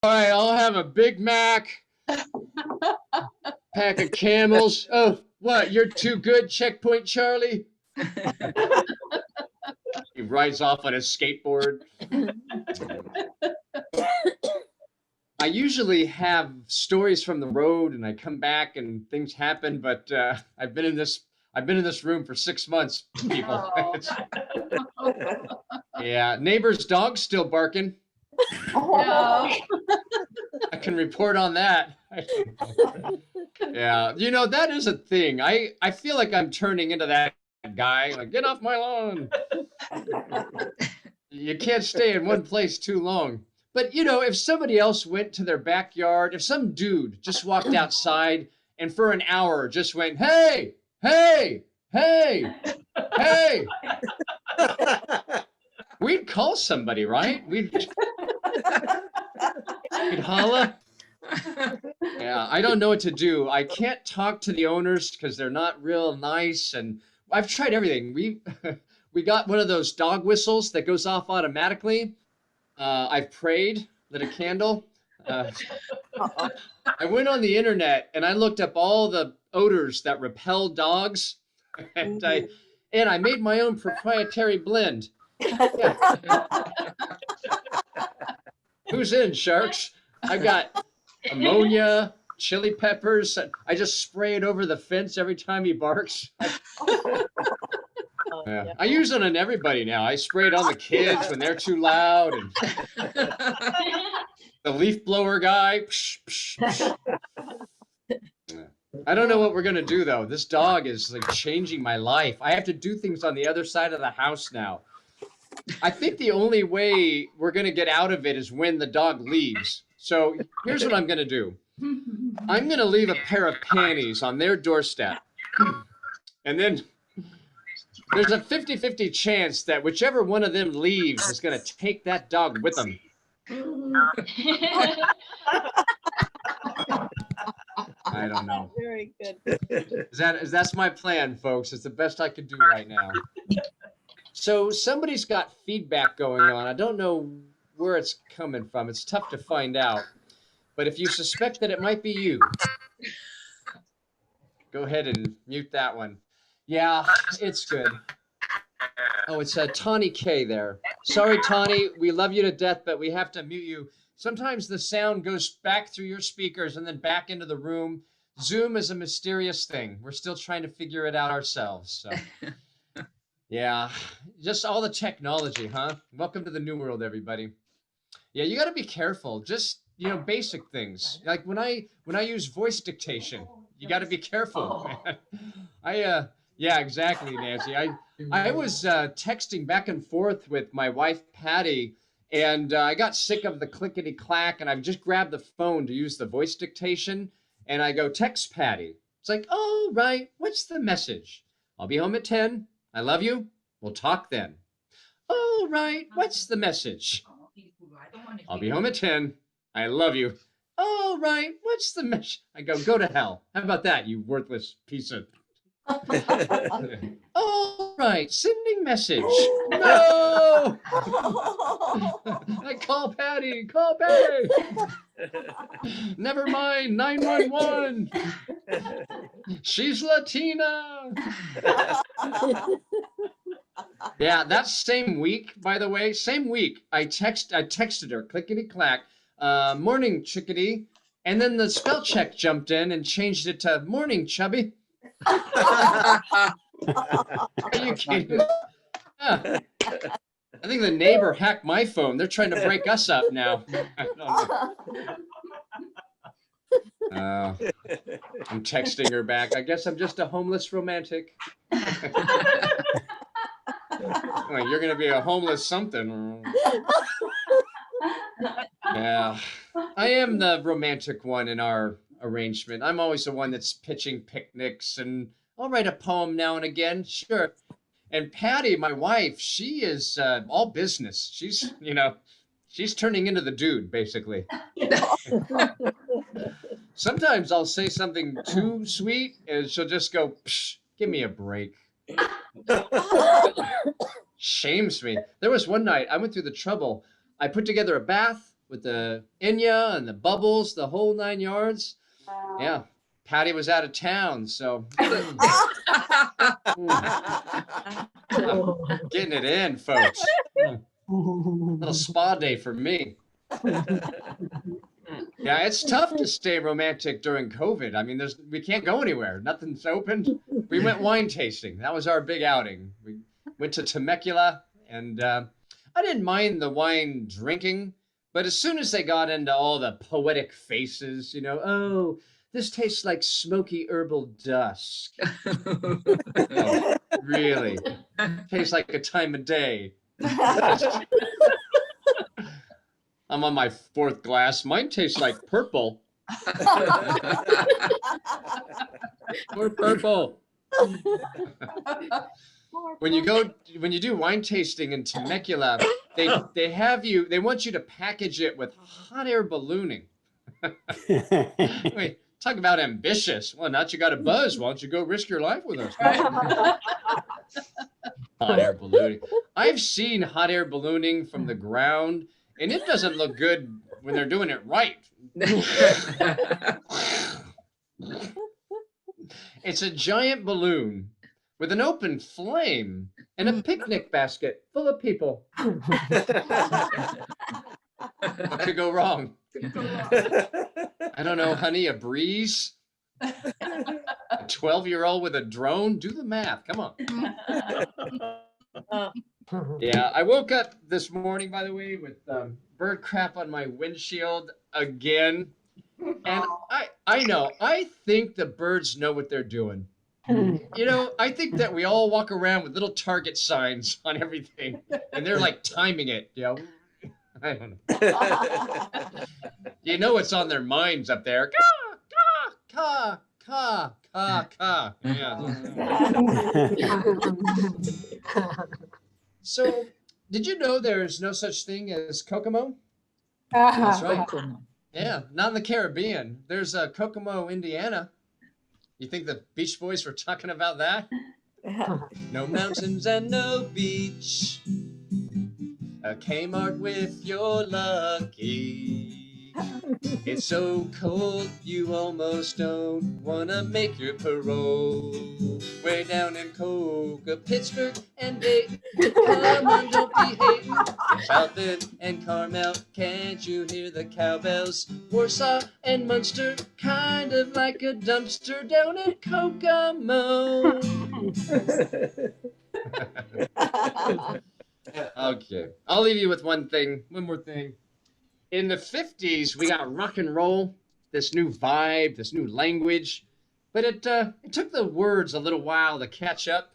All right, I'll have a Big Mac, pack of Camels. Oh, what? You're too good, Checkpoint Charlie? He rides off on his skateboard. I usually have stories from the road, and I come back and things happen. But I've been in this room for 6 months, people. Yeah, neighbor's dog's still barking. No. I can report on that. Yeah, that is a thing. I feel like I'm turning into that guy. Like, get off my lawn. You can't stay in one place too long. But if somebody else went to their backyard, if some dude just walked outside and for an hour just went, hey, hey, hey, hey, we'd call somebody, right? We'd holla. Yeah, I don't know what to do. I can't talk to the owners because they're not real nice, and I've tried everything. We got one of those dog whistles that goes off automatically. I've prayed, lit a candle. I went on the internet and I looked up all the odors that repel dogs, and I made my own proprietary blend. Yeah. Who's in, sharks? I got ammonia, chili peppers. I just spray it over the fence every time he barks. Yeah. I use it on everybody now. I spray it on the kids when they're too loud, and the leaf blower guy. Psh, psh, psh. Yeah. I don't know what we're gonna do though. This dog is like changing my life. I have to do things on the other side of the house now. I think the only way we're gonna get out of it is when the dog leaves. So here's what I'm gonna do. I'm gonna leave a pair of panties on their doorstep, and then there's a 50-50 chance that whichever one of them leaves is going to take that dog with them. I don't know. Very good. That's my plan, folks. It's the best I could do right now. So somebody's got feedback going on. I don't know where it's coming from. It's tough to find out. But if you suspect that it might be you, go ahead and mute that one. Yeah, it's good. Oh, it's Tawny K there. Sorry, Tawny, we love you to death, but we have to mute you. Sometimes the sound goes back through your speakers and then back into the room. Zoom is a mysterious thing. We're still trying to figure it out ourselves. So, yeah, just all the technology, huh? Welcome to the new world, everybody. Yeah, you got to be careful. Just, basic things. Like when I use voice dictation, you got to be careful, man. Yeah, exactly, Nancy. I was texting back and forth with my wife, Patty, and I got sick of the clickety clack, and I've just grabbed the phone to use the voice dictation, and I go, text Patty. It's like, oh, right, what's the message? I'll be home at 10. I love you. We'll talk then. Oh, right, what's the message? I'll be home at 10. I love you. Oh, right, what's the message? I go to hell. How about that, you worthless piece of... All right, sending message. No! I call Patty. Call Patty. Never mind. 911. She's Latina. Yeah, that same week, by the way, I texted her, clickety clack, morning chickadee, and then the spell check jumped in and changed it to morning chubby. Are you kidding? Yeah. I think the neighbor hacked my phone. They're trying to break us up now. I'm texting her back. I guess I'm just a homeless romantic. Well, you're going to be a homeless something. Yeah. I am the romantic one in our arrangement. I'm always the one that's pitching picnics, and I'll write a poem now and again. Sure. And Patty, my wife, she is all business. She's turning into the dude, basically. Sometimes I'll say something too sweet, and she'll just go, psh, give me a break. Shames me. There was one night I went through the trouble. I put together a bath, with the Enya and the bubbles, the whole 9 yards. Yeah, Patty was out of town, so getting it in, folks. Little spa day for me. Yeah, it's tough to stay romantic during COVID. I mean, we can't go anywhere. Nothing's open. We went wine tasting. That was our big outing. We went to Temecula, and I didn't mind the wine drinking, but as soon as they got into all the poetic faces, oh, this tastes like smoky herbal dusk. Oh, really? Tastes like a time of day. I'm on my 4th glass. Mine tastes like purple. Or purple. When you do wine tasting in Temecula, they want you to package it with hot air ballooning. Wait, talk about ambitious. Well, now that you got a buzz, why don't you go risk your life with us? Hot air ballooning. I've seen hot air ballooning from the ground, and it doesn't look good when they're doing it right. It's a giant balloon with an open flame and a picnic basket full of people. What could go wrong? I don't know, honey, a breeze? A 12-year-old with a drone? Do the math. Come on. Yeah, I woke up this morning, by the way, with bird crap on my windshield again. And I know, I think the birds know what they're doing. I think that we all walk around with little target signs on everything, and they're like timing it, I don't know. What's on their minds up there. Caw, caw, caw, caw, caw. Yeah. So, did you know there's no such thing as Kokomo? That's right. Yeah, not in the Caribbean. There's Kokomo, Indiana. You think the Beach Boys were talking about that? No mountains and no beach. A Kmart with your lucky. It's so cold you almost don't wanna make your parole. Way down in Coca, Pittsburgh and Dayton. Come on, don't be hating. South Bend and Carmel, can't you hear the cowbells? Warsaw and Munster, kind of like a dumpster down in Kokomo. Okay, I'll leave you with one more thing. In the 50s, we got rock and roll, this new vibe, this new language, but it took the words a little while to catch up,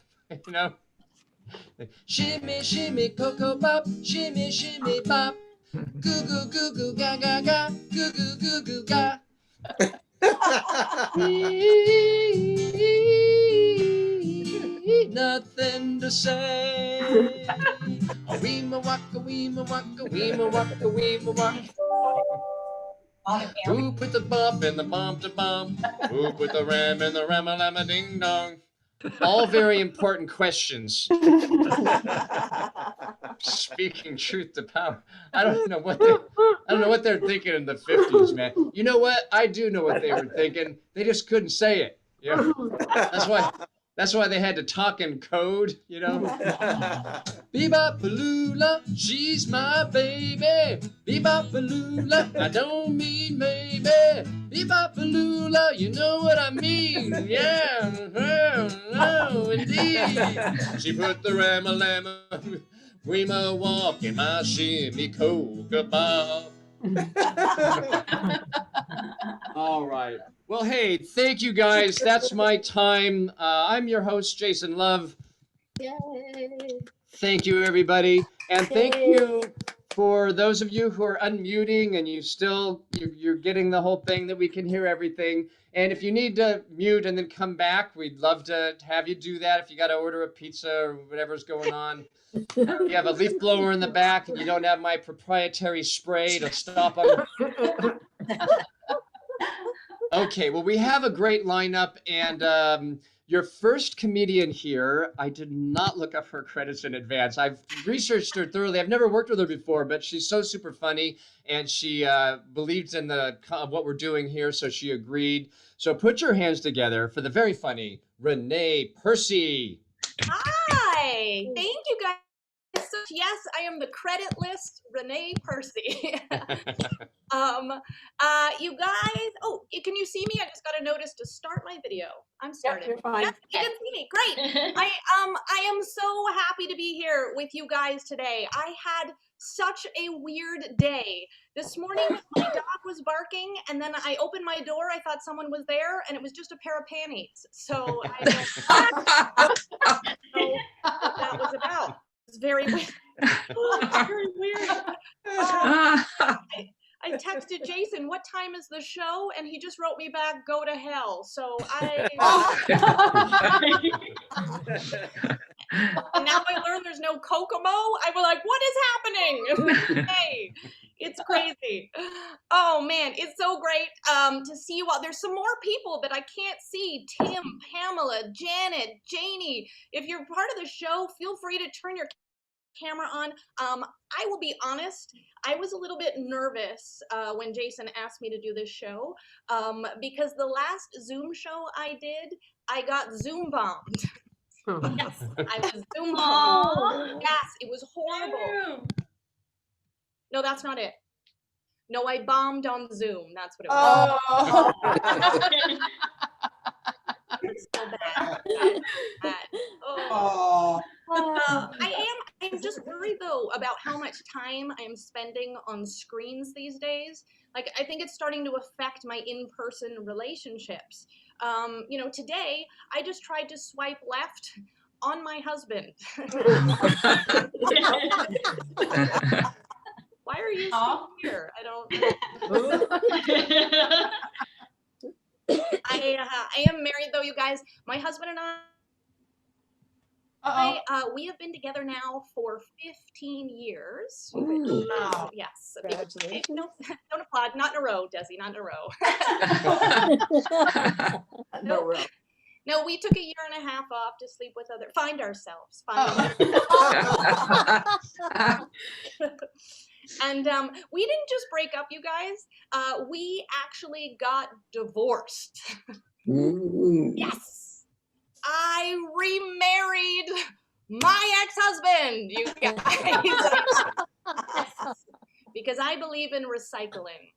Shimmy, shimmy, cocoa pop, shimmy, shimmy, pop, goo goo goo goo ga ga ga, goo goo goo goo ga. Nothing to say. Weema waka, weema waka, weema waka, weema waka. Who put the bump in the bump to bump? Who put the ram in the ram-a-lam-a ding dong? All very important questions. Speaking truth to power. I don't know what they're thinking in the 50s, man. You know what? I do know what they were thinking. They just couldn't say it. Yeah. That's why they had to talk in code, Bebop-a-lula, she's my baby. Bebop-a-lula, I don't mean maybe. Bebop-a-lula, you know what I mean. Yeah, oh, indeed. She put the ram-a-lam-a, weema walk in my shimmy coca bob. All right. Well, hey, thank you guys. That's my time. I'm your host, Jason Love. Yay. Thank you, everybody. And thank you for those of you who are unmuting and you're getting the whole thing that we can hear everything. And if you need to mute and then come back, we'd love to have you do that if you got to order a pizza or whatever's going on. You have a leaf blower in the back and you don't have my proprietary spray to stop them. Okay, well, we have a great lineup, and Your first comedian here. I did not look up her credits in advance. I've researched her thoroughly. I've never worked with her before, but she's so super funny, and she believes in what we're doing here, so she agreed. So put your hands together for the very funny Renee Percy. Hi, thank you guys. So yes, I am the credit list Renee Percy. You guys, can you see me? I just got a notice to start my video. I'm starting. You're fine. Yes, you can see me. Great. I am so happy to be here with you guys today. I had such a weird day. This morning my dog was barking and then I opened my door, I thought someone was there and it was just a pair of panties. So I don't know what that was about. It's very weird. It's very weird. I texted Jason, what time is the show? And he just wrote me back, go to hell. So and now I learned there's no Kokomo. I was like, what is happening? Hey, it's crazy. Oh man, it's so great to see you all. There's some more people that I can't see. Tim, Pamela, Janet, Janie. If you're part of the show, feel free to turn your camera on. I will be honest, I was a little bit nervous when Jason asked me to do this show because the last Zoom show I did, I got Zoom bombed. Yes, I was Zoom bombed. Yes, it was horrible. No, that's not it. No, I bombed on Zoom. That's what it was. It's so bad. Oh. I'm just worried though about how much time I'm spending on screens these days. Like, I think it's starting to affect my in-person relationships. You know, today I just tried to swipe left on my husband. Why are you still here? I don't. I am married though, you guys. My husband and we have been together now for 15 years. Which, yes. No, don't applaud. Not in a row, Desi. Not in a row. No, we took a year and a half off to sleep with find ourselves. And we didn't just break up, you guys. We actually got divorced. Yes. I remarried my ex-husband, you guys. Yes. Because I believe in recycling.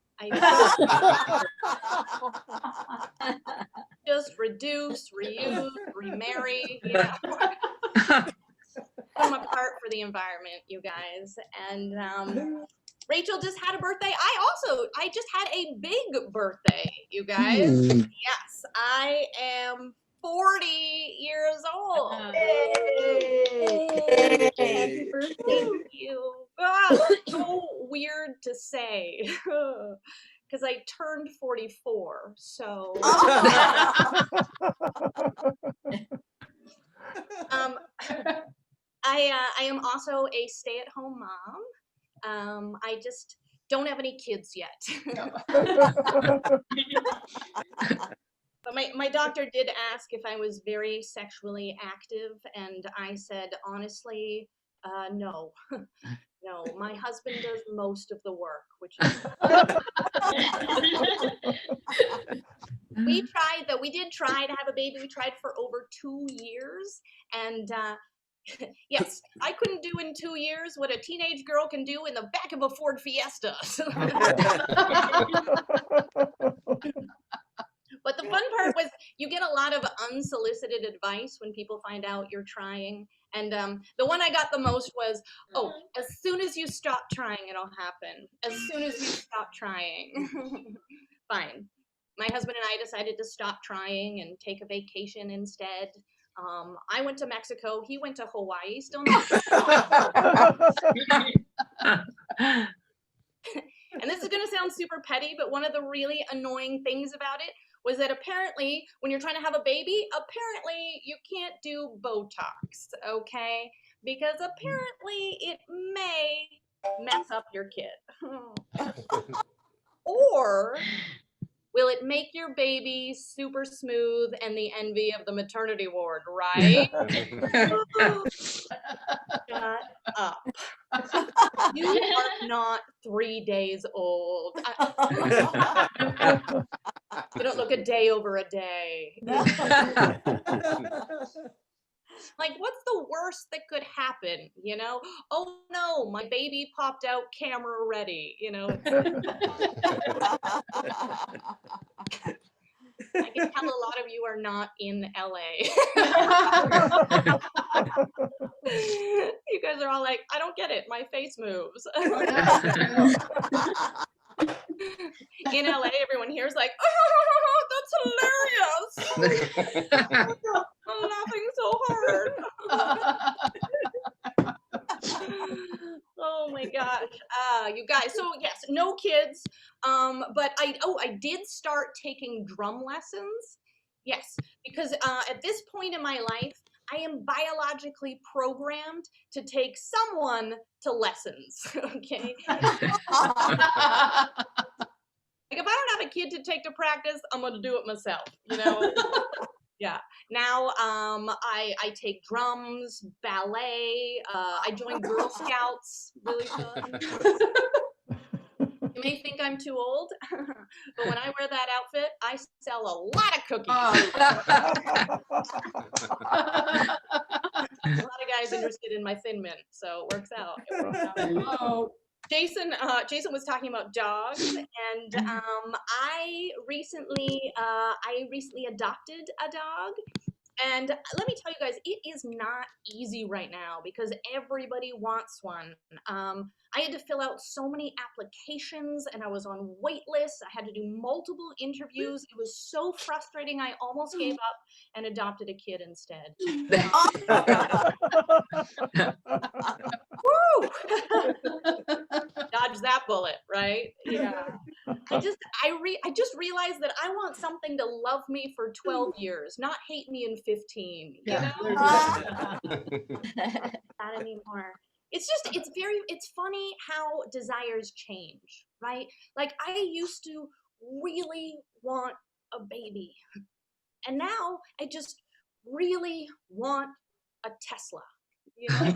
Just reduce, reuse, remarry, you know. Come apart for the environment, you guys. And Rachel just had a birthday. I just had a big birthday, you guys. Yes, I am 40 years old. Yay. Happy birthday. Thank you. God, so weird to say because I turned 44. So I am also a stay-at-home mom. I just don't have any kids yet. But my doctor did ask if I was very sexually active, and I said, honestly, no. No, my husband does most of the work, which is... We did try to have a baby. We tried for over 2 years, and yes, I couldn't do in 2 years what a teenage girl can do in the back of a Ford Fiesta. But the fun part was you get a lot of unsolicited advice when people find out you're trying. And the one I got the most was, oh, as soon as you stop trying, it'll happen. As soon as you stop trying. Fine. My husband and I decided to stop trying and take a vacation instead. I went to Mexico. He went to Hawaii. Still not. And this is going to sound super petty, but one of the really annoying things about it was that apparently when you're trying to have a baby, apparently you can't do Botox, okay? Because apparently it may mess up your kid. Or will it make your baby super smooth and the envy of the maternity ward, right? Shut up. You are not 3 days old. You don't look a day over a day. Like, what's the worst that could happen, you know? Oh no, my baby popped out camera ready, you know? I can tell a lot of you are not in LA. You guys are all like, I don't get it, my face moves. In LA, everyone here is like, oh, that's hilarious. I'm laughing so hard. Oh my gosh. You guys, so yes, no kids. But I did start taking drum lessons. Yes, because at this point in my life, I am biologically programmed to take someone to lessons. Okay. Like, if I don't have a kid to take to practice, I'm gonna do it myself, you know? Yeah. Now, I take drums, ballet, I joined Girl Scouts, really fun. You may think I'm too old, but when I wear that outfit, I sell a lot of cookies. A lot of guys interested in my Thin Mint, so it works out. It works out. Oh. Jason was talking about dogs, and I recently adopted a dog, and let me tell you guys, it is not easy right now because everybody wants one. I had to fill out so many applications, and I was on wait lists. I had to do multiple interviews. It was so frustrating. I almost gave up and adopted a kid instead. Woo! Dodge that bullet, right? Yeah. I just realized that I want something to love me for 12 years, not hate me in 15. You know? Not anymore. It's funny how desires change, right? Like, I used to really want a baby, and now I just really want a Tesla. You know?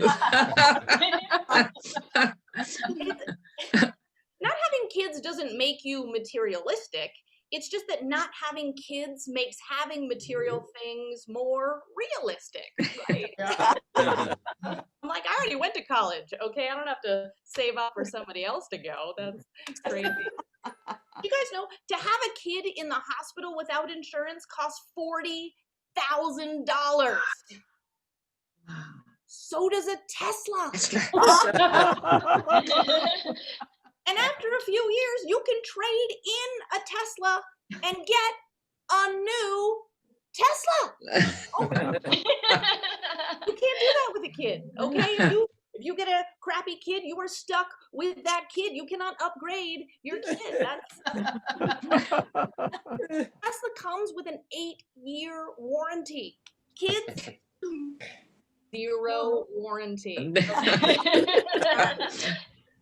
Not having kids doesn't make you materialistic. It's just that not having kids makes having material things more realistic, right? I'm like, I already went to college, okay? I don't have to save up for somebody else to go. That's crazy. You guys know, to have a kid in the hospital without insurance costs $40,000. So does a Tesla. And after a few years, you can trade in a Tesla and get a new Tesla. Oh. You can't do that with a kid, okay? If you get a crappy kid, you are stuck with that kid. You cannot upgrade your kid. Tesla comes with an 8-year warranty. Kids, 0 warranty.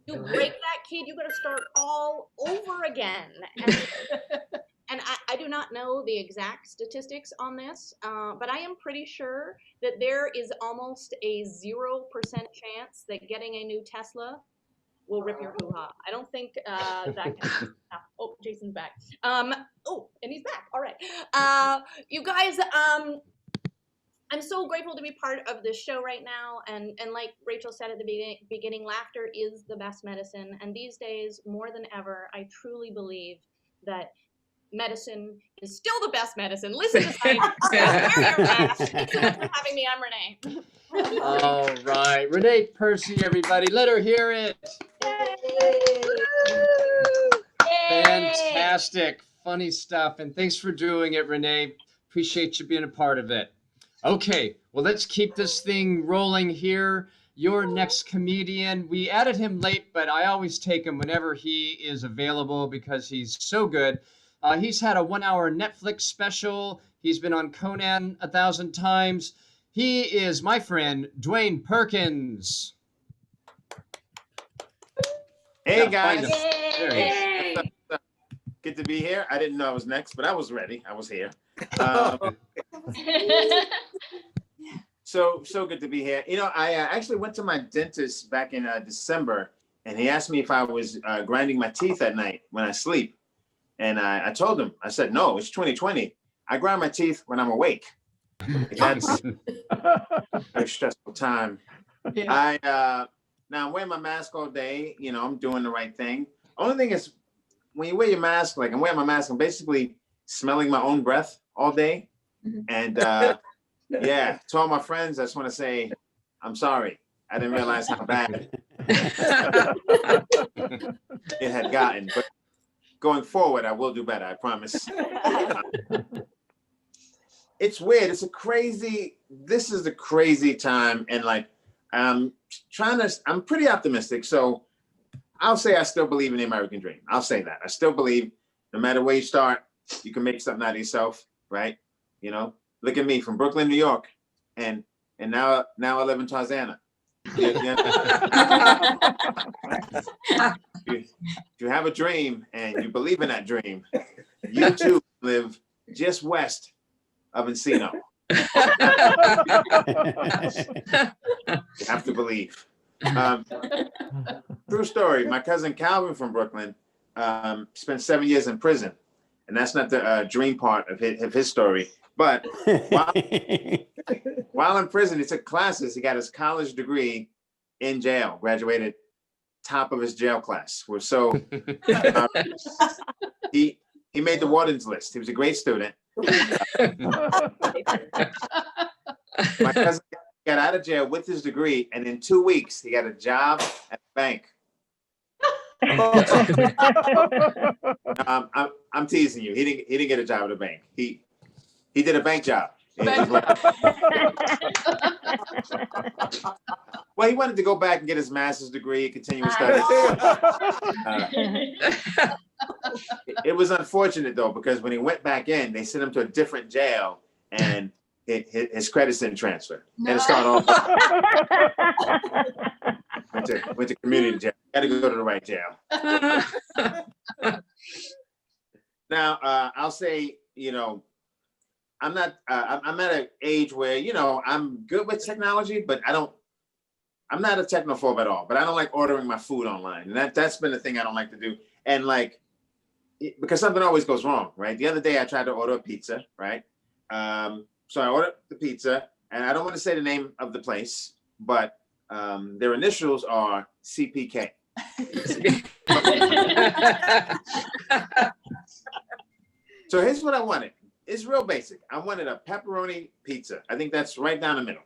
You break that kid, you gotta start all over again. And I do not know the exact statistics on this, but I am pretty sure that there is almost a 0% chance that getting a new Tesla will rip your hoo-ha. I don't think that can. Oh, Jason's back. Oh, and he's back. All right. You guys, I'm so grateful to be part of this show right now. And like Rachel said at the beginning, laughter is the best medicine. And these days, more than ever, I truly believe that medicine is still the best medicine. Listen to science. Wear your mask. Thanks so much for having me. I'm Renee. All right. Renee Percy, everybody. Let her hear it. Yay. Fantastic. Funny stuff. And thanks for doing it, Renee. Appreciate you being a part of it. Okay, well, let's keep this thing rolling here. Your next comedian, we added him late, but I always take him whenever he is available because he's so good. He's had a 1-hour Netflix special. He's been on Conan 1,000 times. He is my friend, Dwayne Perkins. Hey, guys. There he is. Good to be here. I didn't know I was next, but I was ready. I was here. So good to be here. You know, I actually went to my dentist back in December, and he asked me if I was grinding my teeth at night when I sleep. And I told him, I said, no, it's 2020. I grind my teeth when I'm awake. That's a very stressful time. Yeah. Now I'm wearing my mask all day. You know, I'm doing the right thing. Only thing is, when you wear your mask, like I'm wearing my mask, I'm basically smelling my own breath all day. And yeah, to all my friends, I just want to say, I'm sorry. I didn't realize how bad it had gotten. But going forward, I will do better, I promise. It's weird. This is a crazy time. And like, I'm pretty optimistic. So I'll say I still believe in the American dream. I'll say that. I still believe no matter where you start, you can make something out of yourself, right? You know, look at me from Brooklyn, New York, and now I live in Tarzana. If you have a dream and you believe in that dream, you too live just west of Encino. You have to believe. True story. My cousin Calvin from Brooklyn spent 7 years in prison, and that's not the dream part of his story. But while in prison, he took classes. He got his college degree in jail. Graduated top of his jail class. So he made the warden's list. He was a great student. My cousin got out of jail with his degree, and in 2 weeks, he got a job at a bank. I'm teasing you. He didn't get a job at a bank. He did a bank job. Well, he wanted to go back and get his master's degree, continue his studies. It was unfortunate though, because when he went back in, they sent him to a different jail, and his credits didn't transfer. And it started off. Went to community jail. Got to go to the right jail. Now, I'll say, you know, I'm at an age where, you know, I'm good with technology, but I'm not a technophobe at all, but I don't like ordering my food online. And that's been the thing I don't like to do. And like, because something always goes wrong, right? The other day I tried to order a pizza, right? So I ordered the pizza, and I don't want to say the name of the place, but their initials are CPK. So here's what I wanted. It's real basic. I wanted a pepperoni pizza. I think that's right down the middle.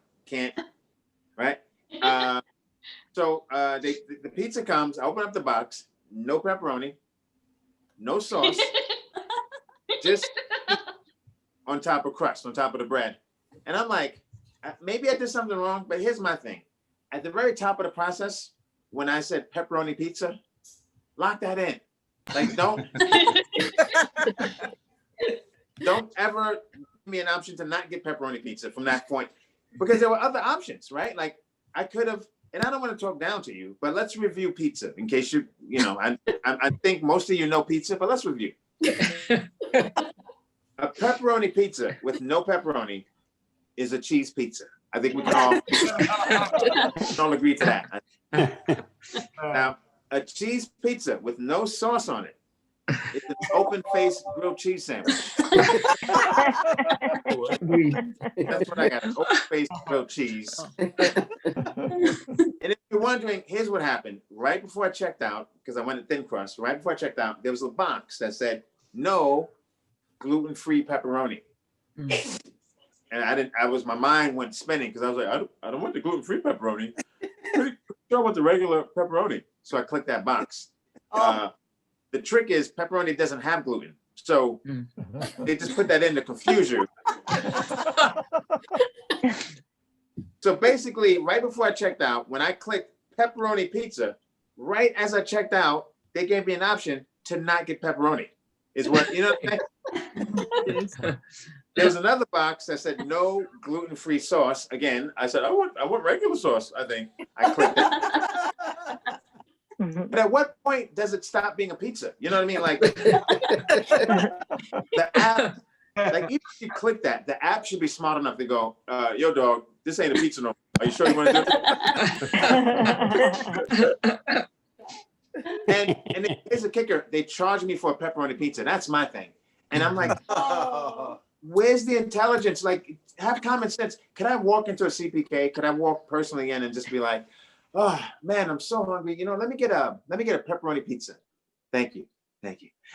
Right? So the pizza comes, I open up the box, no pepperoni, no sauce, just on top of crust, on top of the bread. And I'm like, maybe I did something wrong, but here's my thing. At the very top of the process, when I said pepperoni pizza, lock that in. Like, don't ever give me an option to not get pepperoni pizza from that point, because there were other options, right? Like I could have, and I don't want to talk down to you, but let's review pizza in case you know, I think most of you know pizza, but let's review. A pepperoni pizza with no pepperoni is a cheese pizza. I think we can all agree to that. Now, a cheese pizza with no sauce on it is an open-faced grilled cheese sandwich. That's what I got, an open-faced grilled cheese. And if you're wondering, here's what happened. Right before I checked out, because I went to thin crust, right before I checked out, there was a box that said, no gluten-free pepperoni. And my mind went spinning, because I was like, I don't want the gluten-free pepperoni. Pretty sure I want the regular pepperoni. So I clicked that box. The trick is pepperoni doesn't have gluten. So they just put that in to confuse you. So basically, right before I checked out, when I clicked pepperoni pizza, right as I checked out, they gave me an option to not get pepperoni. Is what, you know what I'm saying? There's another box that said no gluten-free sauce. Again, I said, I want regular sauce, I think. I clicked it. But at what point does it stop being a pizza? You know what I mean? Like the app, like even if you click that, the app should be smart enough to go, yo, dog, this ain't a pizza no more. Are you sure you want to do it? And here's the kicker: they charge me for a pepperoni pizza. That's my thing, and I'm like, where's the intelligence? Like, have common sense. Could I walk into a CPK? Could I walk personally in and just be like, oh man, I'm so hungry. You know, let me get a pepperoni pizza. Thank you.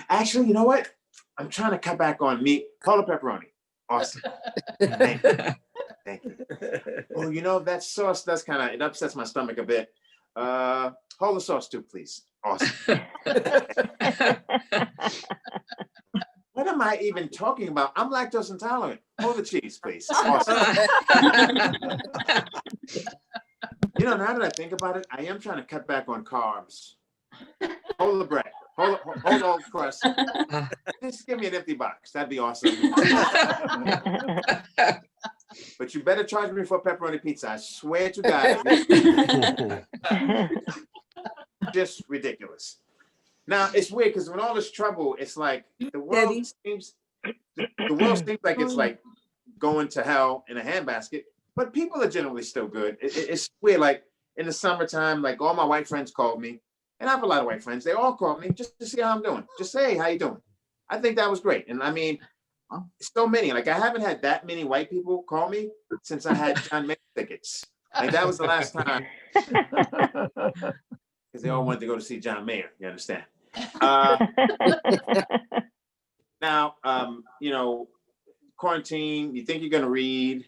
Actually, you know what? I'm trying to cut back on meat. Call a pepperoni. Awesome. Thank you. Oh, you know, that sauce does it upsets my stomach a bit. Hold the sauce too, please. Awesome. What am I even talking about? I'm lactose intolerant. Hold the cheese, please. Awesome. You know, now that I think about it, I am trying to cut back on carbs. Hold the bread. Hold all the crust. Just give me an empty box. That'd be awesome. But you better charge me for a pepperoni pizza. I swear to God. Just ridiculous. Now it's weird because when all this trouble, it's like the world seems like it's like going to hell in a handbasket. But people are generally still good. It's weird. Like in the summertime, like all my white friends called me, and I have a lot of white friends. They all called me just to see how I'm doing. Just say, hey, how you doing? I think that was great. And I mean, so many. Like I haven't had that many white people call me since I had John Mayer tickets. Like that was the last time. Because they all wanted to go to see John Mayer. You understand? Now, you know, quarantine. You think you're going to read.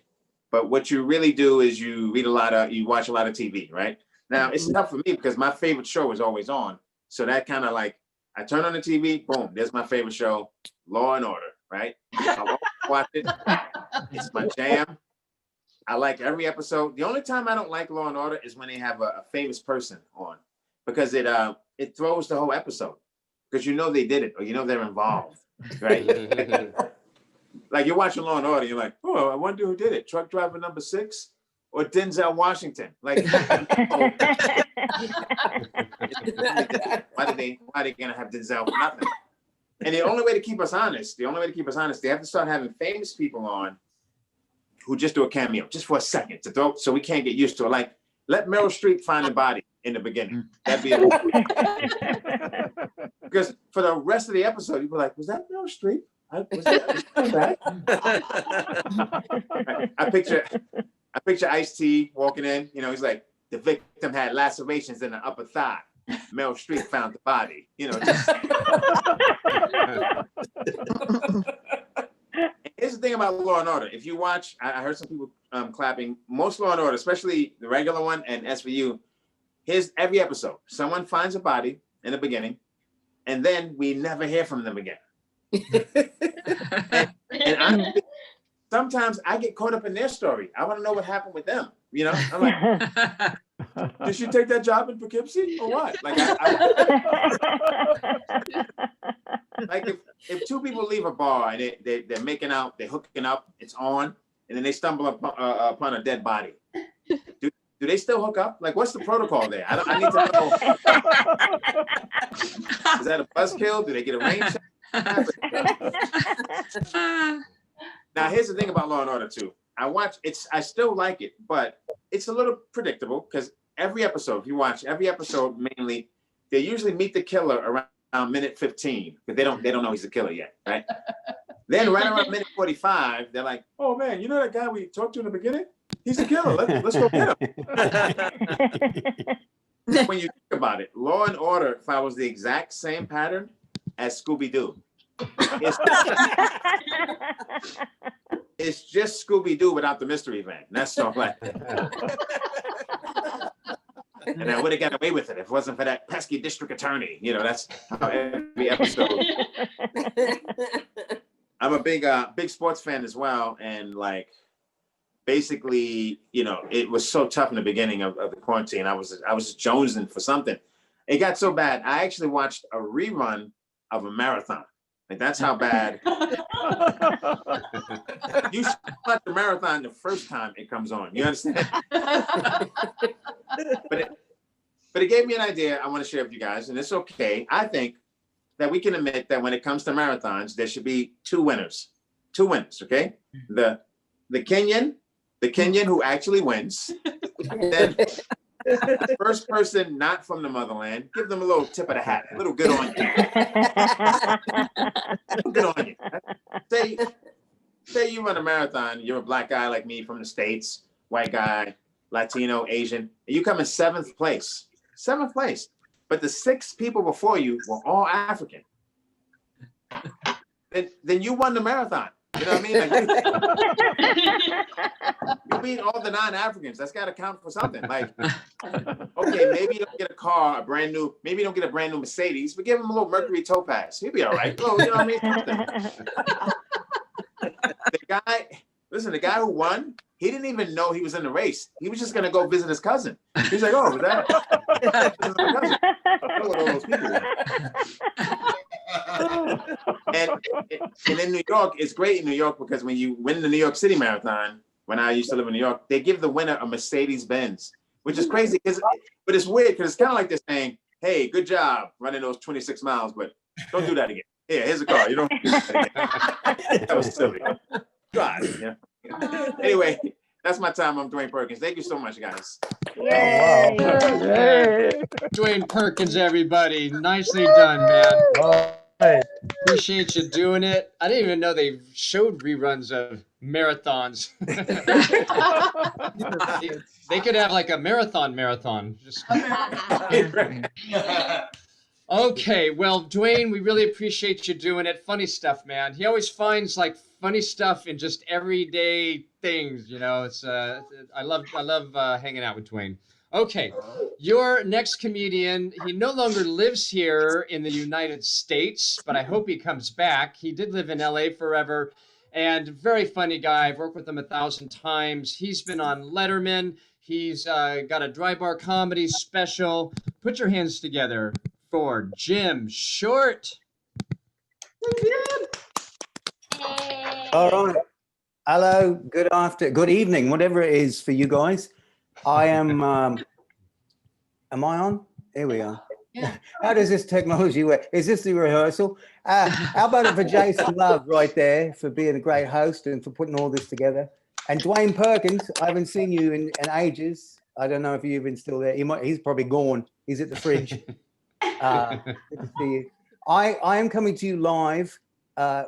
But what you really do is you watch a lot of TV, right? Now, it's tough for me because my favorite show is always on. So that kind of like, I turn on the TV, boom, there's my favorite show, Law and Order, right? I'll always watch it. It's my jam. I like every episode. The only time I don't like Law and Order is when they have a famous person on because it throws the whole episode because you know they did it or you know they're involved, right? Like you're watching Law and Order, you're like, oh, I wonder who did it. Truck driver number 6 or Denzel Washington? Like, why are they gonna have Denzel for nothing? And the only way to keep us honest, they have to start having famous people on who just do a cameo, just for a second to throw, so we can't get used to it. Like, let Meryl Streep find the body in the beginning. That'd be because for the rest of the episode, you'd be like, was that Meryl Streep? I picture Ice-T walking in. You know, he's like, the victim had lacerations in the upper thigh. Meryl Streep found the body. You know. Here's the thing about Law and Order. If you watch, I heard some people clapping. Most Law and Order, especially the regular one and SVU, here's every episode. Someone finds a body in the beginning, and then we never hear from them again. and sometimes I get caught up in their story. I want to know what happened with them. You know, I'm like, did she take that job in Poughkeepsie or what? Like, like if two people leave a bar and they're making out, they're hooking up, it's on, and then they stumble upon a dead body. Do they still hook up? Like, what's the protocol there? I need to know. Is that a buzzkill? Do they get a rain check? Now, here's the thing about Law and Order too. I still like it, but it's a little predictable because every episode, if you watch every episode, mainly they usually meet the killer around minute 15, but they don't know he's the killer yet, right? Then right around minute 45, they're like, "Oh man, you know that guy we talked to in the beginning? He's the killer. Let's go get him." When you think about it, Law and Order follows the exact same pattern as Scooby-Doo. It's just Scooby-Doo without the mystery van. That's so like. And I would have got away with it if it wasn't for that pesky district attorney. You know, that's how every episode. I'm a big sports fan as well, and like, basically, you know, it was so tough in the beginning of the quarantine. I was just jonesing for something. It got so bad. I actually watched a rerun of a marathon. Like, that's how bad. You should watch the marathon the first time it comes on. You understand? But But it gave me an idea I want to share with you guys, and it's okay. I think that we can admit that when it comes to marathons, there should be two winners. Two winners, okay? The Kenyan who actually wins. Then the first person not from the motherland, give them a little tip of the hat, a little good on you. Good on you. Say you run a marathon, you're a black guy like me from the States, white guy, Latino, Asian, and you come in 7th place. 7th place. But the 6 people before you were all African. Then you won the marathon. You know what I mean? Like, you beat all the non-Africans. That's got to count for something. Like, okay, maybe you don't get a car, maybe you don't get a brand new Mercedes, but give him a little Mercury Topaz. He'll be all right. You know what I mean? The guy who won, he didn't even know he was in the race. He was just going to go visit his cousin. He's like, oh, was that? I know what all those people were. And in New York, it's great in New York because when you win the New York City Marathon, when I used to live in New York, they give the winner a Mercedes Benz, which is crazy. But it's weird because it's kind of like they're saying, hey, good job running those 26 miles, but don't do that again. Here, here's a car. You don't do that again. That was silly. God, yeah. Anyway, that's my time. I'm Dwayne Perkins. Thank you so much, guys. Yay. Dwayne Perkins, everybody. Nicely done, man. Hey. Appreciate you doing it. I didn't even know they showed reruns of marathons. They could have like a marathon. Just... Okay, well, Dwayne, we really appreciate you doing it. Funny stuff, man. He always finds like funny stuff in just everyday things. You know, it's I love hanging out with Dwayne. Okay, your next comedian, he no longer lives here in the United States, but I hope he comes back. He did live in LA forever, and very funny guy. I've worked with him 1,000 times. He's been on Letterman. He's got a dry bar comedy special. Put your hands together for Jim Short. All right. Hello, good evening, whatever it is for you guys. I am I on? Here we are. Yeah. How does this technology work? Is this the rehearsal? How about it for Jason Love right there for being a great host and for putting all this together? And Dwayne Perkins, I haven't seen you in ages. I don't know if you're even still there. He's probably gone. He's at the fridge. Good to see you. I am coming to you live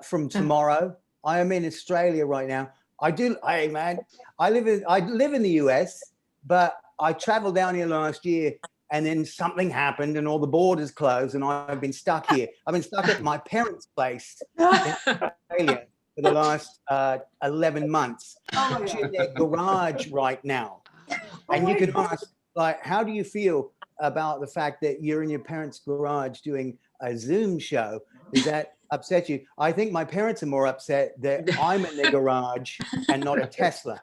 from tomorrow. I am in Australia right now. I live in the US, but I traveled down here last year and then something happened and all the borders closed and I've been stuck here. I've been stuck at my parents' place in Australia for the last 11 months. I'm in their garage right now. And you can ask, like, how do you feel about the fact that you're in your parents' garage doing a Zoom show? Does that upset you? I think my parents are more upset that I'm in their garage and not a Tesla.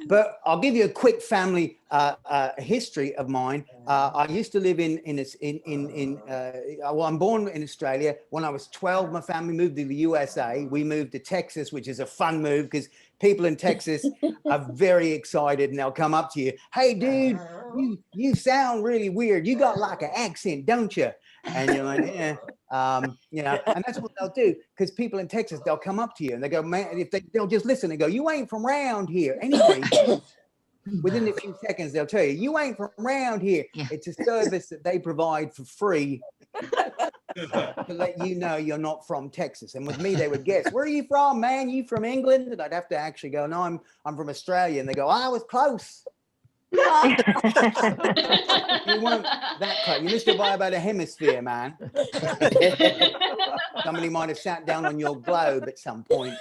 But I'll give you a quick family history of mine. I used to live well, I'm born in Australia. When I was 12, my family moved to the USA. We moved to Texas, which is a fun move because people in Texas are very excited and they'll come up to you. Hey, dude, you sound really weird. You got like an accent, don't you? And you're like, yeah. You know, and that's what they'll do because people in Texas, they'll come up to you and they go, man, they'll just listen and go, you ain't from around here. Anyway, within a few seconds, they'll tell you, you ain't from around here. Yeah. It's a service that they provide for free to let you know you're not from Texas. And with me, they would guess, where are you from, man? You from England? And I'd have to actually go, no, I'm from Australia. And they go, I was close. You weren't that close. You missed it by about a hemisphere, man. Somebody might have sat down on your globe at some point.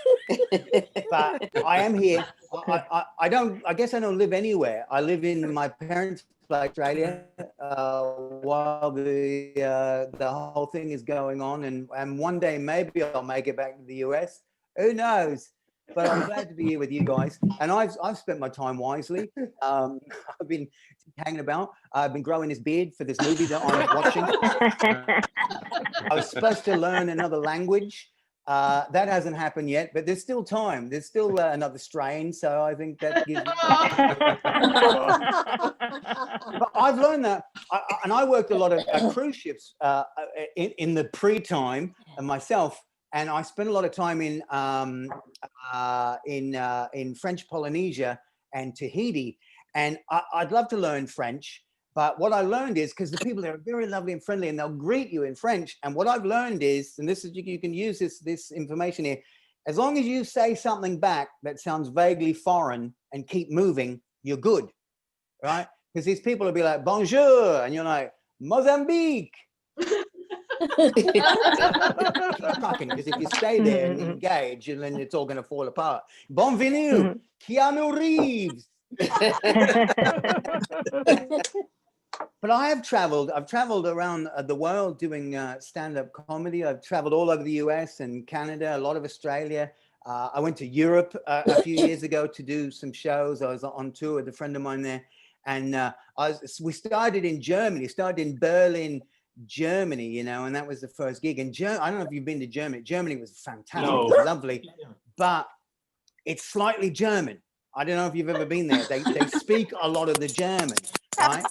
But I am here. I guess I don't live anywhere. I live in my parents' place, Australia, while the whole thing is going on. And one day maybe I'll make it back to the US. Who knows? But I'm glad to be here with you guys. And I've spent my time wisely. I've been hanging about. I've been growing this beard for this movie that I'm watching. I was supposed to learn another language That hasn't happened yet, but there's still time. There's still another strain. So I think that gives me. But I've learned that, and I worked a lot of cruise ships in the pre-time myself, and I spent a lot of time in French Polynesia and Tahiti, and I'd love to learn French. But what I learned is, because the people there are very lovely and friendly, and they'll greet you in French. And what I've learned is, and this is, you can use this information here, as long as you say something back that sounds vaguely foreign and keep moving, you're good, right? Because these people will be like, bonjour, and you're like, Mozambique. Keep talking, because if you stay there and engage, and then it's all going to fall apart. Bonvenue, Keanu Reeves. But I've traveled around the world doing stand-up comedy. I've traveled all over the US and Canada, a lot of Australia. I went to Europe a few years ago to do some shows. I was on tour with a friend of mine there. And we started in Germany, started in Berlin, Germany, you know, and that was the first gig. And I don't know if you've been to Germany. Germany was fantastic, No. it was lovely, but it's slightly German. I don't know if you've ever been there. They speak a lot of the German, right?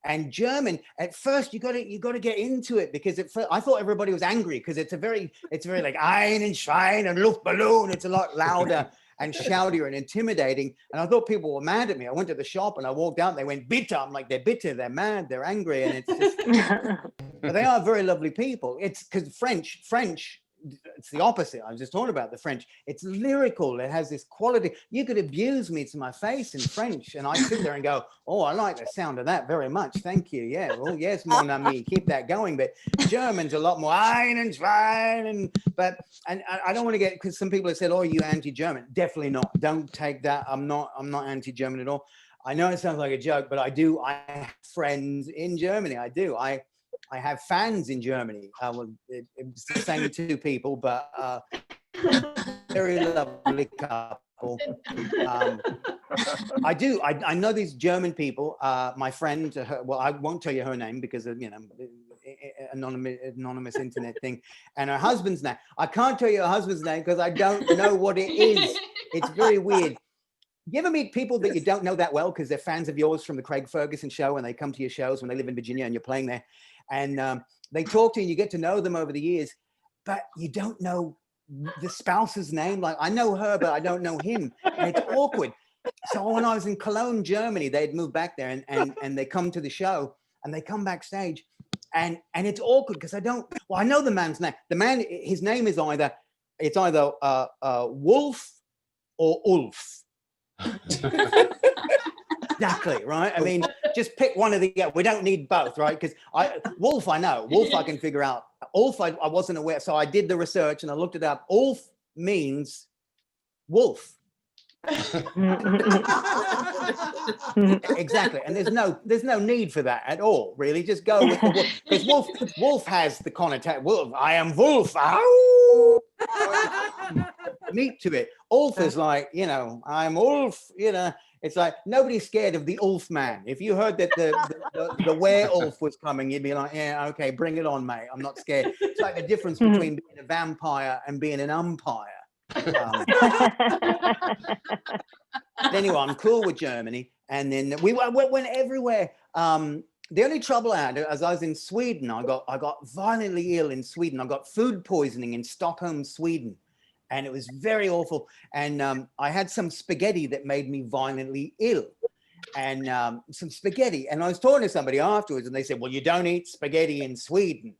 And German, at first you got to get into it, because at first I thought everybody was angry, because it's very like Ein and Schwein and Luftballon. It's a lot louder and shoutier and intimidating. And I thought people were mad at me. I went to the shop and I walked out and they went bitter. I'm like, they're bitter, they're mad, they're angry. And it's just, but they are very lovely people. It's because French, it's the opposite. I was just talking about the French. It's lyrical. It has this quality. You could abuse me to my face in French, and I sit there and go, "Oh, I like the sound of that very much. Thank you. Yeah. Well, yes, mon ami, keep that going." But German's a lot more ein and schwein, and I don't want to get, because some people have said, "Oh, you anti-German?" Definitely not. Don't take that. I'm not anti-German at all. I know it sounds like a joke, but I do. I have friends in Germany. I do. I have fans in Germany. It's the same two people, but very lovely couple. I do. I know these German people. My friend, well, I won't tell you her name because of, you know, anonymous internet thing. And her husband's name. I can't tell you her husband's name because I don't know what it is. It's very weird. You ever meet people that you don't know that well because they're fans of yours from the Craig Ferguson show, and they come to your shows when they live in Virginia and you're playing there, and they talk to you and you get to know them over the years, but you don't know the spouse's name. Like, I know her, but I don't know him, and it's awkward. So when I was in Cologne, Germany, they'd moved back there, and they come to the show and they come backstage, and it's awkward because I know the man's name. The man, his name is either Wolf or Ulf. Exactly, right? I mean, just pick one of the, we don't need both, right? Because Wolf, I know. Wolf, I can figure out. Ulf, I wasn't aware. So I did the research and I looked it up. Ulf means wolf. Exactly. And there's no need for that at all, really. Just go with the wolf. Because wolf has the connotation. Wolf, I am wolf. Ow! Meat to it. Ulf is like, you know, I'm Ulf, you know. It's like nobody's scared of the Ulf man. If you heard that the werewolf was coming, you'd be like, yeah, okay, bring it on, mate. I'm not scared. It's like the difference between being a vampire and being an umpire. Anyway, I'm cool with Germany. And then we went everywhere. The only trouble I had, as I was in Sweden, I got violently ill in Sweden. I got food poisoning in Stockholm, Sweden. And it was very awful. And I had some spaghetti that made me violently ill. And some spaghetti. And I was talking to somebody afterwards, and they said, well, you don't eat spaghetti in Sweden.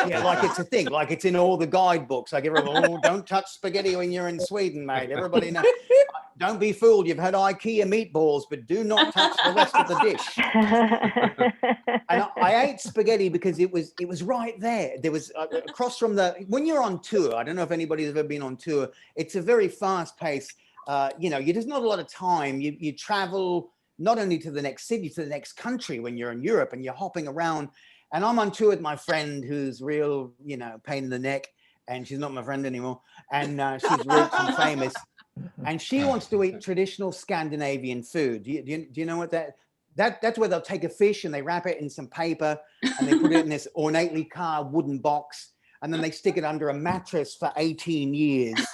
Yeah, like it's a thing, like it's in all the guidebooks. Like everyone, oh, don't touch spaghetti when you're in Sweden, mate. Everybody knows. Don't be fooled. You've had IKEA meatballs, but do not touch the rest of the dish. And I ate spaghetti because it was right there. There was across from when you're on tour, I don't know if anybody's ever been on tour. It's a very fast pace. There's not a lot of time. You travel not only to the next city, to the next country when you're in Europe, and you're hopping around. And I'm on tour with my friend who's real, pain in the neck, and she's not my friend anymore. And she's rich and famous. And she wants to eat traditional Scandinavian food. Do you know what that's where they'll take a fish and they wrap it in some paper and they put it in this ornately carved wooden box. and then they stick it under a mattress for 18 years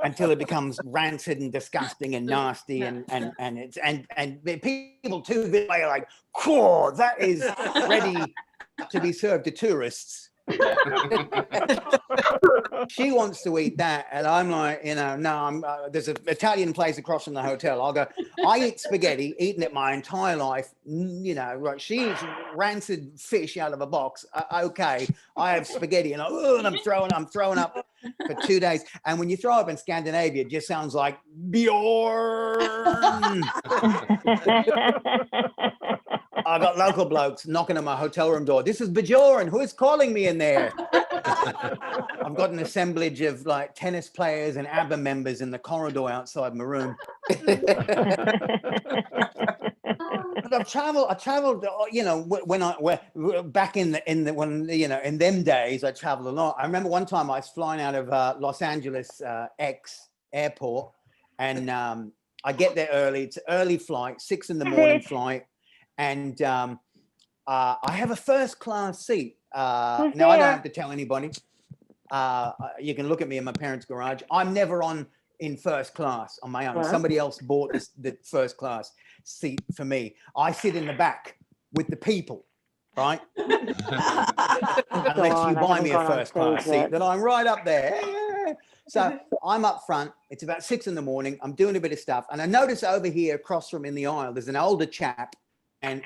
until it becomes rancid and disgusting and nasty, and people too, they're like, cool, that is ready to be served to tourists. She wants to eat that, and I'm like, you know, no, I'm there's an Italian place across from the hotel. I'll go. I eat spaghetti, eaten it my entire life. You know, right? She eats rancid fish out of a box. Okay, I have spaghetti, and I'm throwing up for 2 days. And when you throw up in Scandinavia, it just sounds like Bjorn. I got local blokes knocking on my hotel room door. This is Bjorn. Who is calling me in there? I've got an assemblage of like tennis players and ABBA members in the corridor outside my room. But I traveled, you know, back in them days, I traveled a lot. I remember one time I was flying out of Los Angeles X airport, and I get there early. It's an early flight, 6 a.m. flight. And I have a first class seat. Now I don't have to tell anybody. You can look at me in my parents' garage. I'm never in first class on my own. Somebody else bought the first class seat for me. I sit in the back with the people, right? Unless you buy me a first class seat, then I'm right up there. So I'm up front. It's about 6 a.m. I'm doing a bit of stuff, and I notice over here across from in the aisle, there's an older chap. And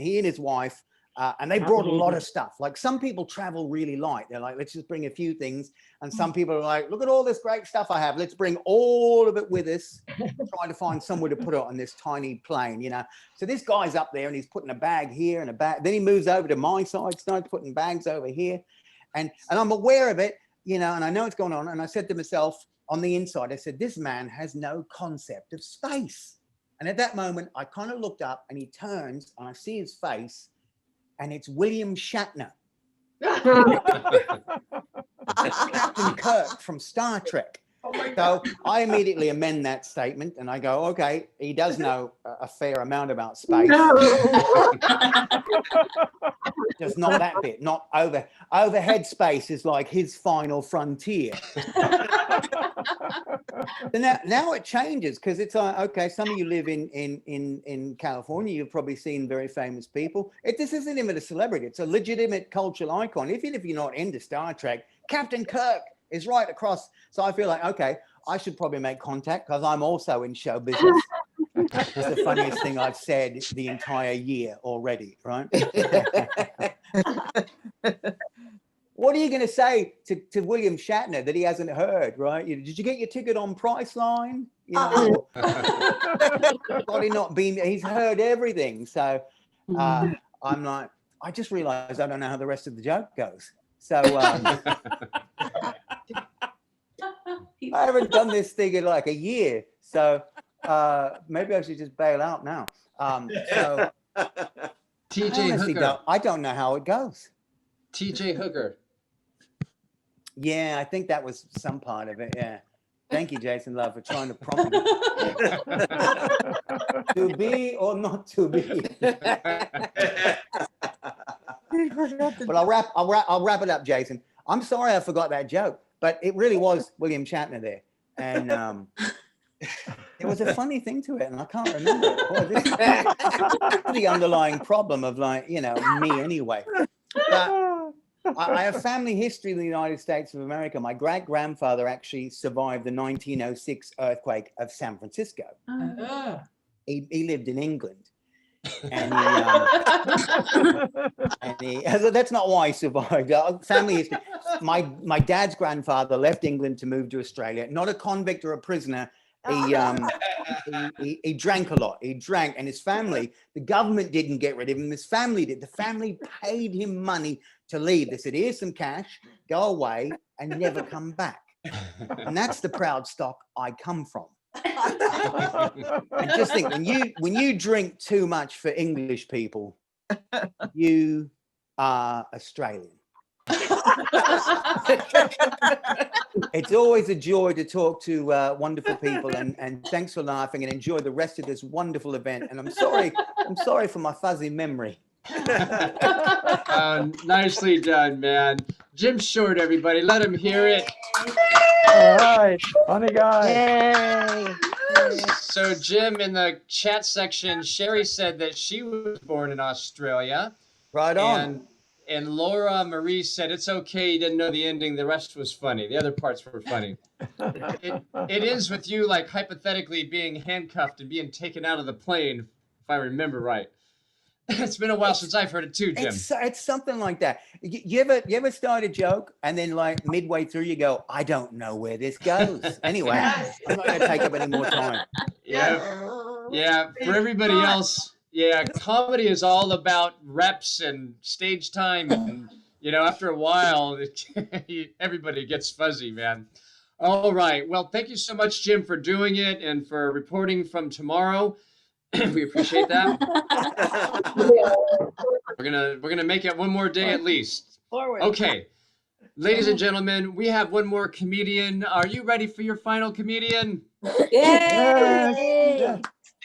he and his wife, and they brought a lot of stuff. Like, some people travel really light. They're like, let's just bring a few things. And some people are like, look at all this great stuff I have. Let's bring all of it with us. Trying to find somewhere to put it on this tiny plane, you know. So this guy's up there and he's putting a bag here and a bag. Then he moves over to my side, starts putting bags over here. And I'm aware of it, you know, and I know what's going on. And I said to myself on the inside, I said, this man has no concept of space. And at that moment, I kind of looked up, and he turns, and I see his face, and it's William Shatner. Captain Kirk from Star Trek. So I immediately amend that statement, and I go, okay, he does know a fair amount about space. Just not that bit, not overhead space is like his final frontier. Now it changes, because it's like, okay, some of you live in California, you've probably seen very famous people. This isn't even a celebrity, it's a legitimate cultural icon. Even if you're not into Star Trek, Captain Kirk is right across. So I feel like, okay, I should probably make contact, because I'm also in show business. It's the funniest thing I've said the entire year already, right? What are you going to say to William Shatner that he hasn't heard, right? Did you get your ticket on Priceline? You know, probably not been. He's heard everything. So I'm like, I just realized I don't know how the rest of the joke goes. So I haven't done this thing in like a year. So maybe I should just bail out now. So TJ Hooker. I don't know how it goes. TJ Hooker. Yeah, I think that was some part of it. Yeah. Thank you, Jason Love, for trying to prompt me. To be or not to be. But I'll wrap it up, Jason. I'm sorry I forgot that joke, but it really was William Shatner there, and there was a funny thing to it, and I can't remember it. Boy, this is the underlying problem of, like, you know, me anyway. But I have family history in the United States of America. My great-grandfather actually survived the 1906 earthquake of San Francisco. He lived in England. And that's not why he survived. Family history. My dad's grandfather left England to move to Australia. Not a convict or a prisoner. He drank a lot. He drank, and his family, the government didn't get rid of him. His family did. The family paid him money to leave. They said, here's some cash, go away and never come back. And that's the proud stock I come from. And just think, when you drink too much for English people, you are Australian. It's always a joy to talk to wonderful people, and thanks for laughing, and enjoy the rest of this wonderful event. And I'm sorry for my fuzzy memory. Nicely done, man. Jim Short, everybody. Let him hear it. All right, funny guy. Yay. So, Jim, in the chat section, Sherry said that she was born in Australia. Right on. And Laura Marie said, it's okay, you didn't know the ending, the rest was funny. The other parts were funny. It is with you, like, hypothetically being handcuffed and being taken out of the plane, if I remember right. It's been a while since I've heard it too, Jim. It's something like that. You ever start a joke and then like midway through you go, I don't know where this goes. Anyway, Yes. I'm not gonna take up any more time. Yeah. For everybody else, comedy is all about reps and stage time, and after a while, everybody gets fuzzy, man. All right. Well, thank you so much, Jim, for doing it and for reporting from tomorrow. We appreciate that. We're gonna make it one more day at least. Forward. Okay, ladies and gentlemen, we have one more comedian. Are you ready for your final comedian? Yes.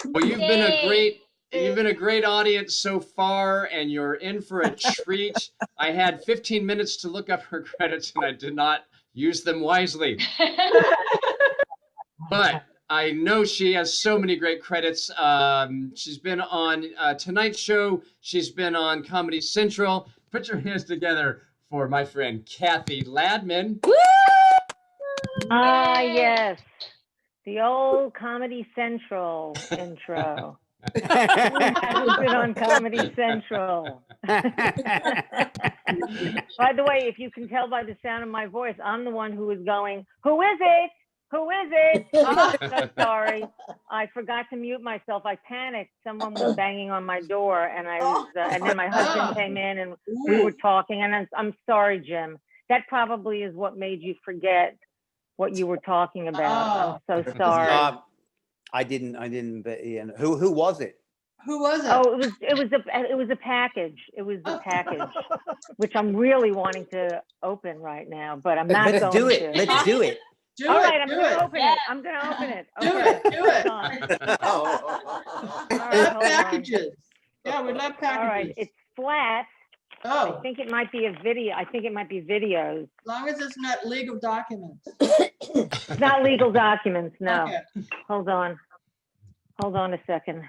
Well, you've been a great audience so far, and you're in for a treat. I had 15 minutes to look up her credits, and I did not use them wisely. But I know she has so many great credits. She's been on Tonight Show. She's been on Comedy Central. Put your hands together for my friend Kathy Ladman. Ah, yes. The old Comedy Central intro. Who hasn't been on Comedy Central? By the way, if you can tell by the sound of my voice, I'm the one who is going, who is it? Who is it? I'm so sorry. I forgot to mute myself. I panicked. Someone was banging on my door, and and then my husband came in, and we were talking. And I'm sorry, Jim. That probably is what made you forget what you were talking about. I'm so sorry. I didn't. But who was it? Who was it? Oh, it was a package. It was a package, which I'm really wanting to open right now, but I'm not Let's going do it. to. Let's do it. All right, I'm going to open it. I'm going to open it. Okay. Do it. Hold on. Oh. All right, hold on. Packages. Yeah, we love packages. All right, it's flat. Oh, I think it might be a video. I think it might be videos. as long as it's not legal documents. It's not legal documents, no. Okay. Hold on. Hold on a second.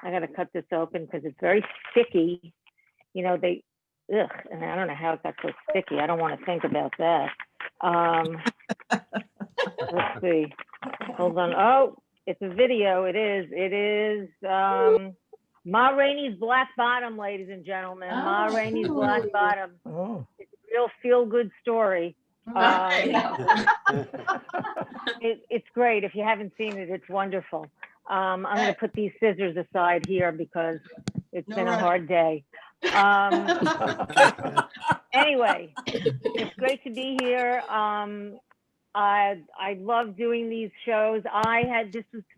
I got to cut this open because it's very sticky. And I don't know how it got so sticky. I don't want to think about that. Let's see. Hold on. Oh, it's a video. It is Ma Rainey's Black Bottom, ladies and gentlemen. Ma Rainey's Black Bottom. Oh. It's a real feel-good story. It's great. If you haven't seen it, it's wonderful. I'm going to put these scissors aside here because it's been a hard day. Anyway, it's great to be here. I love doing these shows.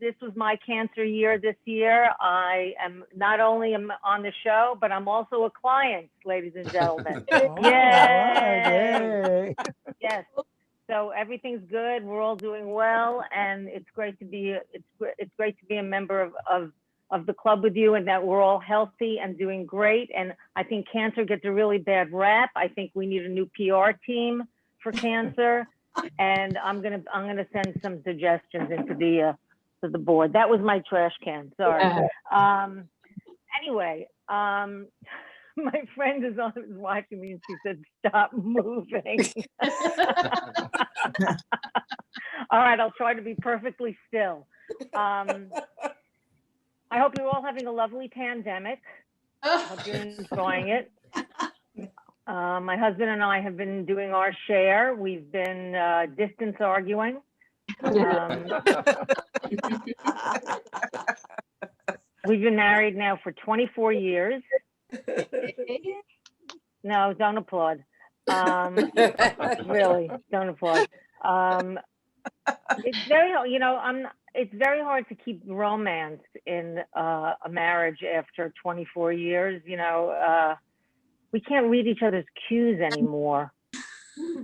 This was my cancer year this year. I am not only on the show, but I'm also a client, ladies and gentlemen. Oh, Yay! yay. Yes. So everything's good. We're all doing well, and it's great to be a member of the club with you, and that we're all healthy and doing great. And I think cancer gets a really bad rap. I think we need a new PR team for cancer. And I'm gonna send some suggestions into to the board. That was my trash can. Sorry. Anyway, my friend is watching me, and she said, "Stop moving." All right, I'll try to be perfectly still. I hope you're all having a lovely pandemic. I hope you're enjoying it. My husband and I have been doing our share. We've been distance arguing. We've been married now for 24 years. No, don't applaud. Really, don't applaud. It's very, it's very hard to keep romance in a marriage after 24 years. We can't read each other's cues anymore.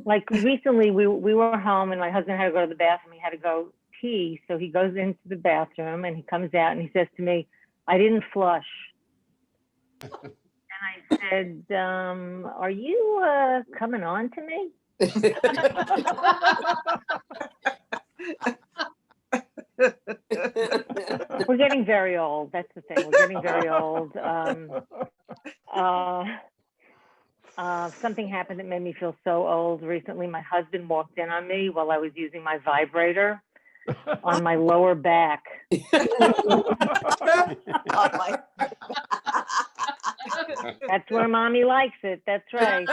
Like recently, we were home and my husband had to go to the bathroom. He had to go pee. So he goes into the bathroom and he comes out and he says to me, "I didn't flush." I said, are you coming on to me? We're getting very old. That's the thing. We're getting very old. Something happened that made me feel so old recently. My husband walked in on me while I was using my vibrator on my lower back. That's where mommy likes it. That's right.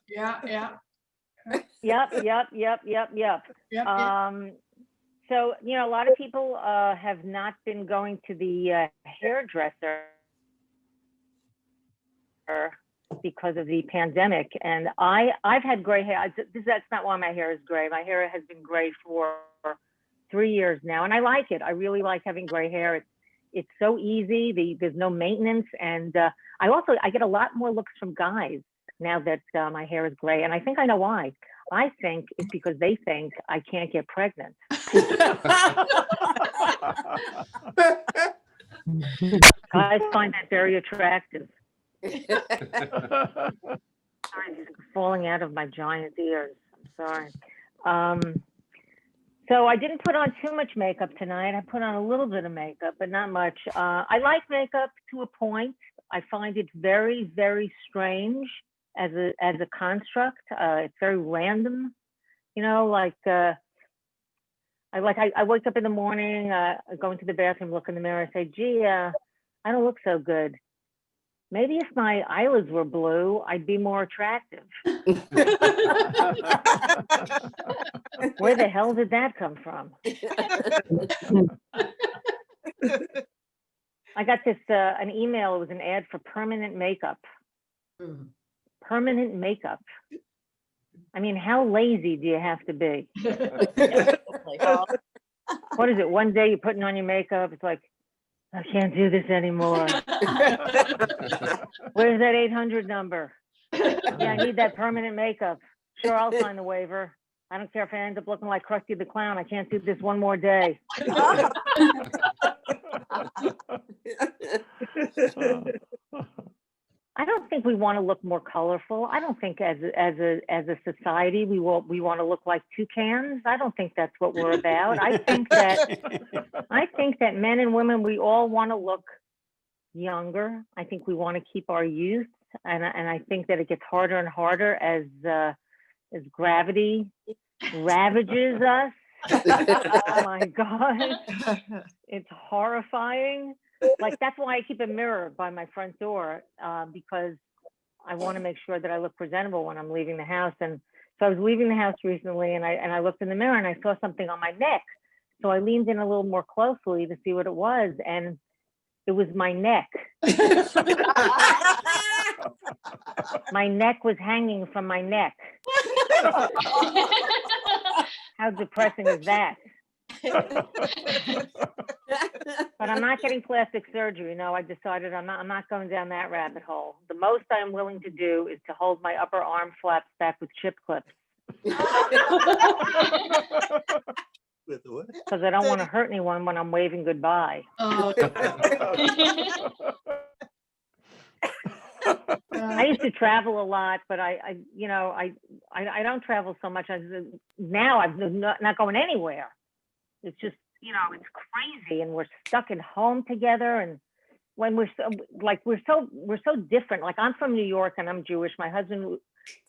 Yeah. Yep. So, a lot of people have not been going to the hairdresser because of the pandemic. And I've had gray hair. That's not why my hair is gray. My hair has been gray for 3 years now. And I like it. I really like having gray hair. It's so easy. There's no maintenance. And I get a lot more looks from guys now that my hair is gray. And I think I know why. I think it's because they think I can't get pregnant. Guys find that very attractive. Sorry, these are falling out of my giant ears. I'm sorry. So I didn't put on too much makeup tonight. I put on a little bit of makeup, but not much. I like makeup to a point. I find it very, very strange as a construct. It's very random, I wake up in the morning, go into the bathroom, look in the mirror, say, gee, I don't look so good. Maybe if my eyelids were blue, I'd be more attractive. Where the hell did that come from? I got this, an email. It was an ad for permanent makeup. Permanent makeup. I mean, how lazy do you have to be? What is it? One day you're putting on your makeup. It's like, I can't do this anymore. Where's that 800 number? Yeah, I need that permanent makeup. Sure, I'll sign the waiver. I don't care if I end up looking like Krusty the Clown. I can't do this one more day. I don't think we want to look more colorful. I don't think as a society we want to look like toucans. I don't think that's what we're about. I think that men and women, we all want to look younger. I think we want to keep our youth, and I think that it gets harder and harder as gravity ravages us. Oh my God, it's horrifying. Like, that's why I keep a mirror by my front door, because I want to make sure that I look presentable when I'm leaving the house. And so I was leaving the house recently, and I looked in the mirror and I saw something on my neck. So I leaned in a little more closely to see what it was, and it was my neck. My neck was hanging from my neck. How depressing is that? But I'm not getting plastic surgery. No, I decided I'm not going down that rabbit hole. The most I'm willing to do is to hold my upper arm flaps back with chip clips. With what? Because I don't want to hurt anyone when I'm waving goodbye. Oh. I used to travel a lot, but I don't travel so much. Now I'm not going anywhere. It's just, it's crazy, and we're stuck at home together. And when we're so different. Like, I'm from New York and I'm Jewish. My husband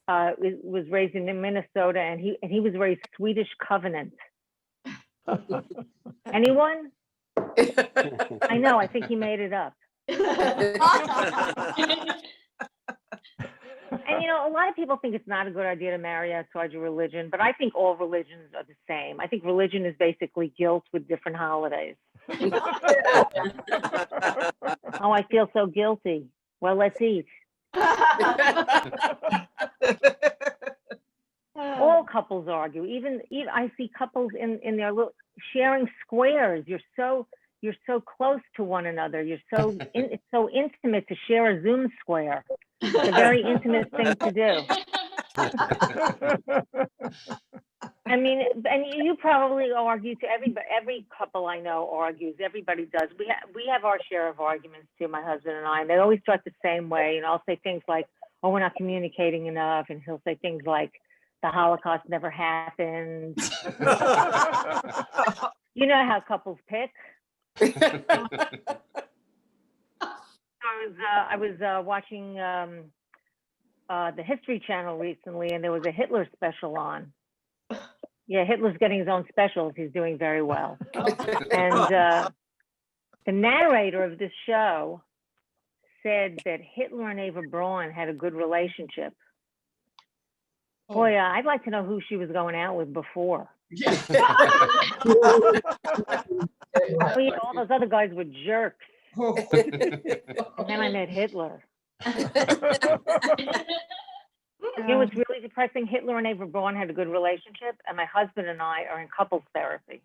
was raised in Minnesota, and he was raised Swedish Covenant. Anyone? I know. I think he made it up. And a lot of people think it's not a good idea to marry outside your religion, but I think all religions are the same. I think religion is basically guilt with different holidays. Oh, I feel so guilty. Well, let's eat. All couples argue. Even I see couples in their little sharing squares. You're so close to one another. It's so intimate to share a Zoom square. It's a very intimate thing to do. I mean, and you probably argue to everybody. Every couple I know argues. Everybody does. We have our share of arguments too, my husband and I. And they always start the same way. And I'll say things like, "Oh, we're not communicating enough," and he'll say things like, "The Holocaust never happened." You know how couples pick. I was watching the History Channel recently, and there was a Hitler special on. Yeah, Hitler's getting his own specials. He's doing very well. And the narrator of this show said that Hitler and Eva Braun had a good relationship. Boy, I'd like to know who she was going out with before. Oh, yeah, all those other guys were jerks. And then I met Hitler. You know what's really depressing? Hitler and Eva Braun had a good relationship, and my husband and I are in couples therapy.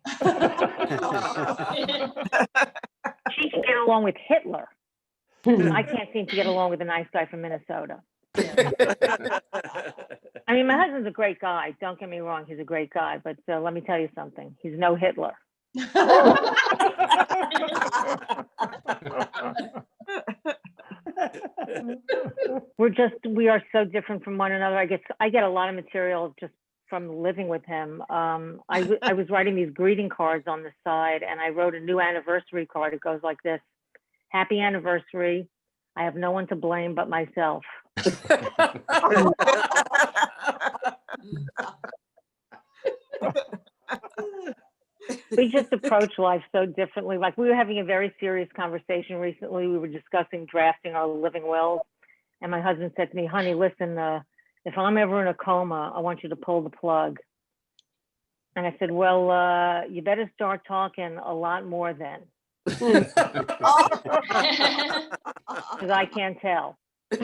She can get along with Hitler. I can't seem to get along with a nice guy from Minnesota. I mean, my husband's a great guy. Don't get me wrong, he's a great guy. But let me tell you something. He's no Hitler. We are so different from one another. I get a lot of material just from living with him. I was writing these greeting cards on the side, and I wrote a new anniversary card. It goes like this: "Happy anniversary. I have no one to blame but myself." We just approach life so differently. Like, we were having a very serious conversation recently. We were discussing drafting our living wills. And my husband said to me, "Honey, listen, if I'm ever in a coma, I want you to pull the plug." And I said, "Well, you better start talking a lot more then." Because I can't tell. Just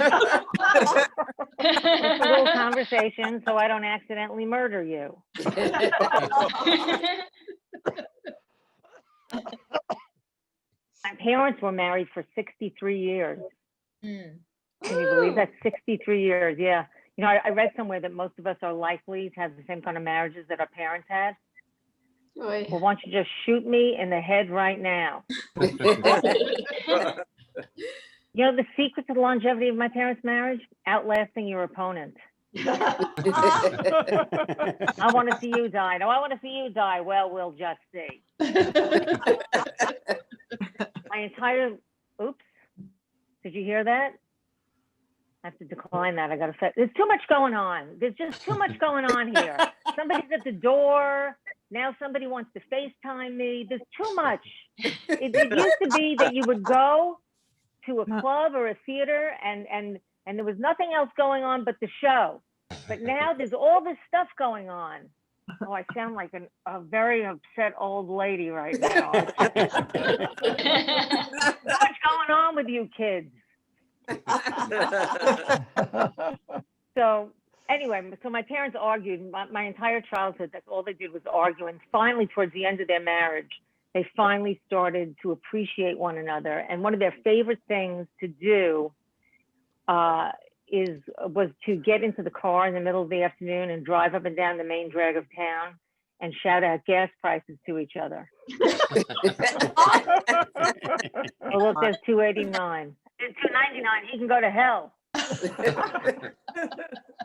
a little conversation so I don't accidentally murder you. My parents were married for 63 years. Can you believe that? 63 years, yeah. You know, I read somewhere that most of us are likely to have the same kind of marriages that our parents had. Well, why don't you just shoot me in the head right now? You know, the secret to the longevity of my parents' marriage? Outlasting your opponent. I want to see you die. No, I want to see you die. Well, we'll just see. Oops. Did you hear that? I have to decline that. I got to. There's too much going on. There's just too much going on here. Somebody's at the door. Now somebody wants to FaceTime me. There's too much. It used to be that you would go to a club or a theater and there was nothing else going on but the show. But now there's all this stuff going on. Oh, I sound like a very upset old lady right now. What's going on with you kids? So anyway, so my parents argued my entire childhood. That's all they did was argue. And finally, towards the end of their marriage, they finally started to appreciate one another. And one of their favorite things to do was to get into the car in the middle of the afternoon and drive up and down the main drag of town and shout out gas prices to each other. Oh, look, there's $2.89. There's $2.99. He can go to hell.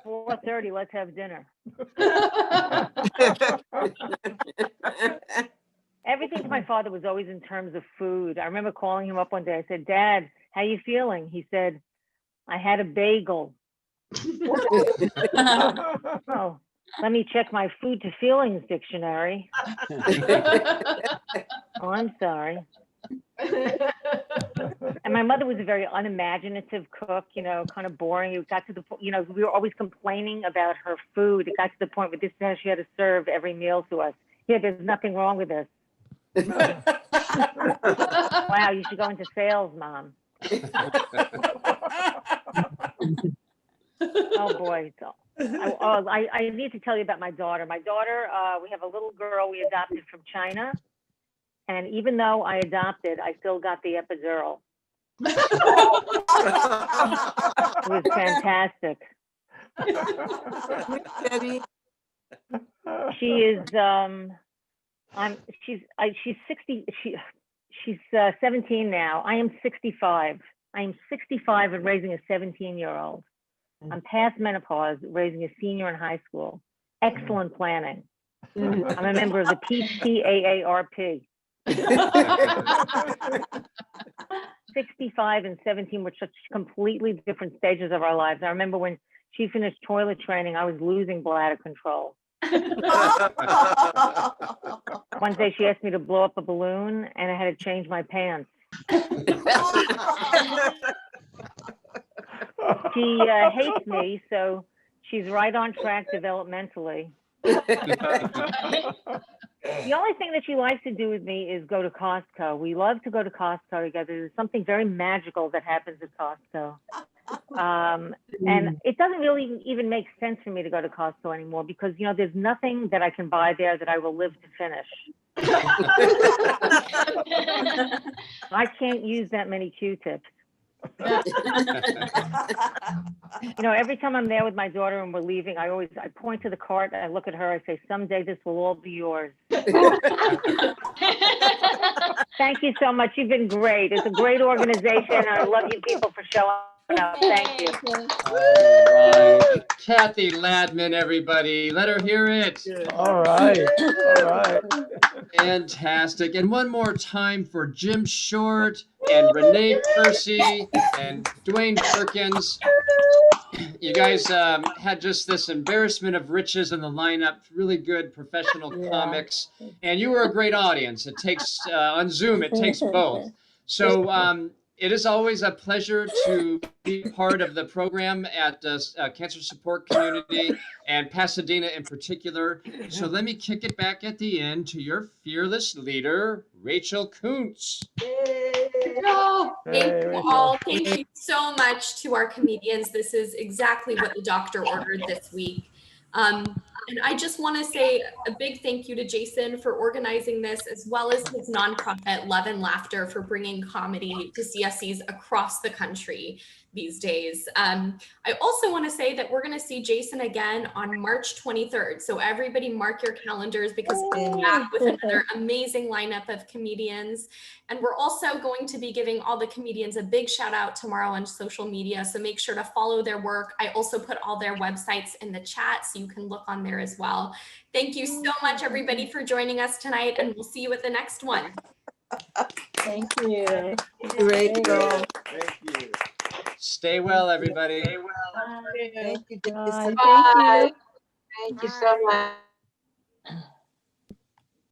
4:30. Let's have dinner. Everything to my father was always in terms of food. I remember calling him up one day. I said, "Dad, how you feeling?" He said, "I had a bagel." Oh, let me check my food to feelings dictionary. Oh, I'm sorry. And my mother was a very unimaginative cook, you know, kind of boring. It got to the point, you know, we were always complaining about her food. It got to the point where this is how she had to serve every meal to us. Yeah, there's nothing wrong with this. Wow, you should go into sales, Mom. Oh boy. I need to tell you about my daughter. My daughter, we have a little girl we adopted from China. And even though I adopted, I still got the epidural. It was fantastic. Debbie, She is, she's 60, she's 17 now. I am 65. I am 65 and raising a 17-year-old. I'm past menopause, raising a senior in high school. Excellent planning. I'm a member of the PCAARP. 65 and 17 were such completely different stages of our lives. I remember when she finished toilet training, I was losing bladder control. One day she asked me to blow up a balloon and I had to change my pants. She hates me, so she's right on track developmentally. The only thing that she likes to do with me is go to Costco. We love to go to Costco together. There's something very magical that happens at Costco. And it doesn't really even make sense for me to go to Costco anymore because, you know, there's nothing that I can buy there that I will live to finish. I can't use that many Q-tips. You know, every time I'm there with my daughter and we're leaving, I point to the cart, I look at her, I say, someday this will all be yours. Thank you so much. You've been great. It's a great organization. I love you people for showing up. Thank you. All right. Kathy Ladman, everybody. Let her hear it. All right. All right. Fantastic. And one more time for Jim Short and Renee Percy and Dwayne Perkins. You guys had just this embarrassment of riches in the lineup, really good professional comics, and you were a great audience. It takes, on Zoom, it takes both. So it is always a pleasure to be part of the program at Cancer Support Community and Pasadena in particular. So let me kick it back at the end to your fearless leader, Rachel Kuntz. Oh, thank Hey, you Rachel. all. Thank you so much to our comedians. This is exactly what the doctor ordered this week. And I just want to say a big thank you to Jason for organizing this, as well as his nonprofit Love and Laughter for bringing comedy to CSCs across the country these days. I also want to say that we're going to see Jason again on March 23rd. So everybody mark your calendars because we're back with another amazing lineup of comedians. And we're also going to be giving all the comedians a big shout out tomorrow on social media. So make sure to follow their work. I also put all their websites in the chat so you can look on there as well. Thank you so much, everybody, for joining us tonight, and we'll see you at the next one. Thank you. Rachel. Thank you. Stay well, everybody. Thank you, Bye. Jason. Thank you. Thank you so much.